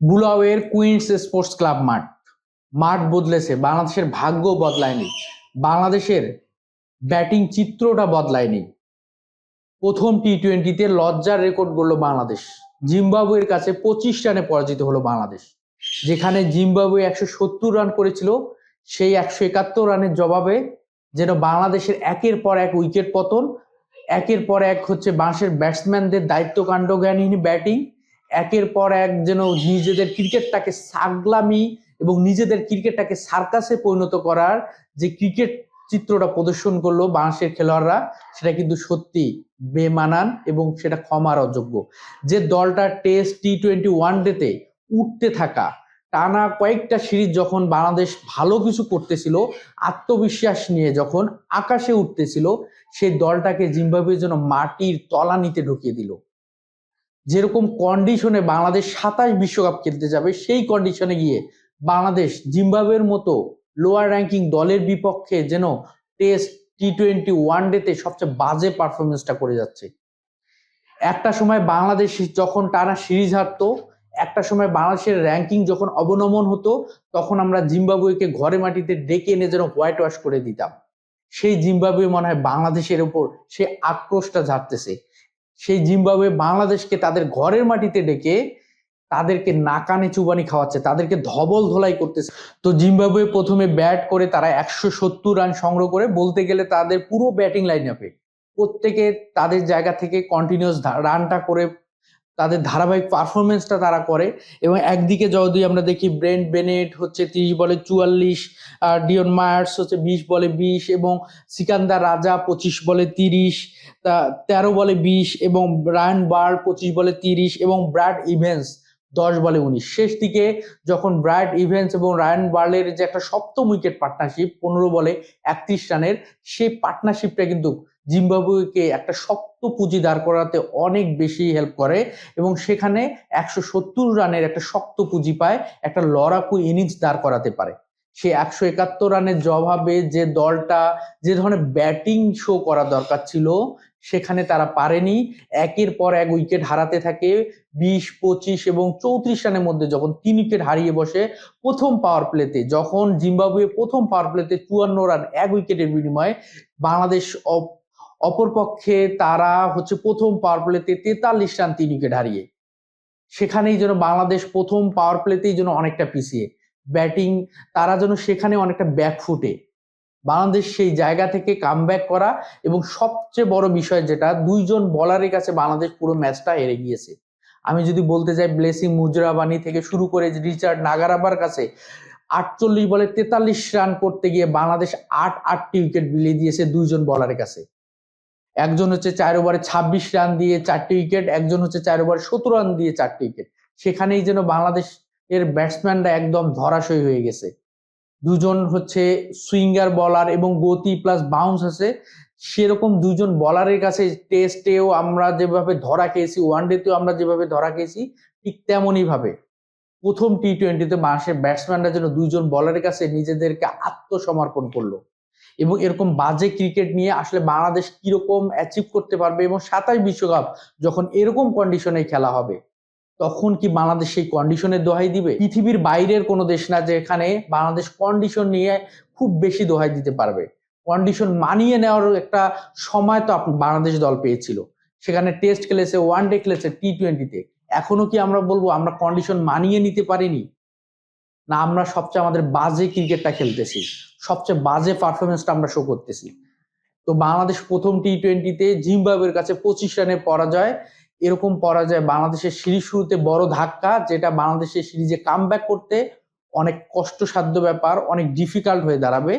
বুলাওয়ের queen's sports club মাঠ। মাঠ বদলেছে, বাংলাদেশের ভাগ্য বদলায়নি, বাংলাদেশের ব্যাটিং চিত্রটা বদলায়নি। প্রথম টি-20-তে লজ্জার রেকর্ড গড়ল বাংলাদেশ। জিম্বাবুয়ের কাছে 25 রানে পরাজিত হলো বাংলাদেশ। যেখানে জিম্বাবুয়ে 170 রান করেছিল, সেই 171 রানের জবাবে যেন বাংলাদেশের একের পর এক উইকেট পতন, একের পর এক বাংলাদেশের ব্যাটসম্যানদের দায়িত্বকাণ্ডজ্ঞানহীন ব্যাটিং, একের পর এক যেন নিজেদের ক্রিকেটটাকে সাগলামি এবং নিজেদের ক্রিকেটটাকে সার্কাসে পরিণত করার যে ক্রিকেট চিত্রটা প্রদর্শন করলো বাংলাদেশের খেলোয়াড়রা, সেটা কিন্তু সত্যি বেমানান এবং সেটা ক্ষমার অযোগ্য। যে দলটা টেস্ট টি-20 ওয়ানডেতে উঠতে থাকা টানা কয়েকটা সিরিজ যখন বাংলাদেশ ভালো কিছু করতেছিল, আত্মবিশ্বাস নিয়ে যখন আকাশে উঠতেছিল, সেই দলটাকে জিম্বাবুয়ের জন্য মাটির তলানিতে ঢুকিয়ে দিল। যেরকম কন্ডিশনে বাংলাদেশ 27 বিশ্বকাপ খেলতে যাবে, সেই কন্ডিশনে গিয়ে বাংলাদেশ জিম্বাবুয়ের মতো লোয়ার র্যাঙ্কিং দলের বিপক্ষে যেন টেস্ট টি-20 ওয়ানডেতে সবচেয়ে বাজে পারফরমেন্সটা করে যাচ্ছে। একটা সময় বাংলাদেশ যখন টানা সিরিজ হারতো, একটা সময় বাংলাদেশের র্যাঙ্কিং যখন অবনমন হতো, তখন আমরা জিম্বাবুয়েকে ঘরে মাটিতে ডেকে এনে যেন হোয়াইট ওয়াশ করে দিতাম। সেই জিম্বাবুয়ে মনে হয় বাংলাদেশের উপর সে আক্রোশটা ঝাড়তেছে। সেই জিম্বাবুয়ে বাংলাদেশকে তাদের ঘরের মাটিতে ডেকে তাদেরকে নাকানে চুবানি খাওয়াচ্ছে, তাদেরকে ধবল ধোলাই করতেছে। তো জিম্বাবুয়ে প্রথমে ব্যাট করে তারা 170 রান সংগ্রহ করে, বলতে গেলে তাদের পুরো ব্যাটিং লাইন আপে প্রত্যেকে তাদের জায়গা থেকে কন্টিনিউয়াস রানটা করে তাদের ধারাবাহিক পারফরমেন্সটা তারা করে। এবং একদিকে যদি আমরা দেখি ব্রেন্ট বেনেট 30 বলে 44, ডিওন মায়ার্স 20 বলে 20, এবং সিকান্দার রাজা 25 বলে 30, 13 বলে 20, এবং রায়ান বার্ল 25 বলে 30, এবং ব্র্যাড ইভেন্স 10 বলে 19। শেষ দিকে যখন ব্র্যাড ইভেন্স এবং রায়ান বার্লের যে একটা সপ্তম উইকেট পার্টনারশিপ 15 বলে 31 রানের, সেই পার্টনারশিপটা কিন্তু জিম্বাবুয়েকে একটা শক্ত পুঁজি দাঁড় করাতে অনেক বেশি হেল্প করে, এবং সেখানে 170 রানের একটা শক্ত পুঁজি পায়, একটা লড়াকু ইনিংস দাঁড় করাতে পারে। সে 171 রানের জবাবে যে দলটা যে ধরনের ব্যাটিং শো করা দরকার ছিল, সেখানে তারা পারেনি। একের পর এক উইকেট হারাতে থাকে। 20, 25 এবং 34 রানের মধ্যে যখন 3 উইকেট হারিয়ে বসে প্রথম পাওয়ার প্লেতে, যখন জিম্বাবুয়ে প্রথম পাওয়ার প্লেতে 54 রান 1 উইকেটের বিনিময়ে, বাংলাদেশ অপরপক্ষে তারা প্রথম পাওয়ার প্লেতে 43 রান 3 উইকেট হারিয়ে, সেখানেই যেন বাংলাদেশ প্রথম পাওয়ার প্লেতেই যেন অনেকটা পিছিয়ে ব্যাটিং, তারা যেন সেখানে অনেকটা ব্যাকফুটে। বাংলাদেশ সেই জায়গা থেকে কামব্যাক করা, এবং সবচেয়ে বড় বিষয় যেটা, দুইজন বলারের কাছে বাংলাদেশ পুরো ম্যাচটা হেরে গিয়েছে। আমি যদি বলতে যাই, ব্লেসিং মুজরাবানি থেকে শুরু করে রিচার্ড নাগারাবার কাছে 48 বলে 43 রান করতে গিয়ে বাংলাদেশ 8টি উইকেট বিলিয়ে দিয়েছে দুইজন বলারের কাছে। একজন 4 ওভারে 26 রান দিয়ে 4টি উইকেট, একজন 4 ওভারে 17 রান দিয়ে 4টি উইকেট। সেখানেই যেন বাংলাদেশ এর ব্যাটসম্যানরা একদম ধরাশয়ী হয়ে গেছে। দুজন সুইঙ্গার বলার এবং গতি প্লাস বাউন্স আছে, সেরকম দুজন বলারের কাছে টেস্টেও আমরা যেভাবে ধরা খেয়েছি, ওয়ানডেতেও আমরা যেভাবে ধরা খেয়েছি, ঠিক তেমনই ভাবে প্রথম টি-20তে বাংলাদেশের ব্যাটসম্যানরা যেন দুইজন বলারের কাছে নিজেদেরকে আত্মসমর্পণ করলো। এবং এরকম বাজে ক্রিকেট নিয়ে আসলে বাংলাদেশ কিরকম অ্যাচিভ করতে পারবে, এবং 27 বিশ্বকাপ যখন এরকম কন্ডিশনে খেলা হবে, তখন কি বাংলাদেশ সেই কন্ডিশনের দোহাই দিবে? পৃথিবীর বাইরের কোনো দেশ না যেখানে বাংলাদেশ কন্ডিশন নিয়ে খুব বেশি দোহাই দিতে পারবে। কন্ডিশন মানিয়ে নেওয়ার একটা সময় তো বাংলাদেশ দল পেয়েছিল। সেখানে টেস্ট খেলেছে, ওয়ানডে খেলেছে, টি-20তে। এখনো কি আমরা বলবো আমরা কন্ডিশন মানিয়ে নিতে পারিনি? না, আমরা সবচেয়ে আমাদের বাজে ক্রিকেটটা খেলতেছি, সবচেয়ে বাজে পারফরমেন্সটা আমরা শো করতেছি। তো বাংলাদেশ প্রথম টি-20তে জিম্বাবুয়ের কাছে 25 রানের পরাজয়। এরকম পরাজয় বাংলাদেশের সিরিজ শুরুতে বড় ধাক্কা, যেটা বাংলাদেশের সিরিজে কামব্যাক করতে অনেক কষ্টসাধ্য ব্যাপার, অনেক ডিফিকাল্ট হয়ে দাঁড়াবে।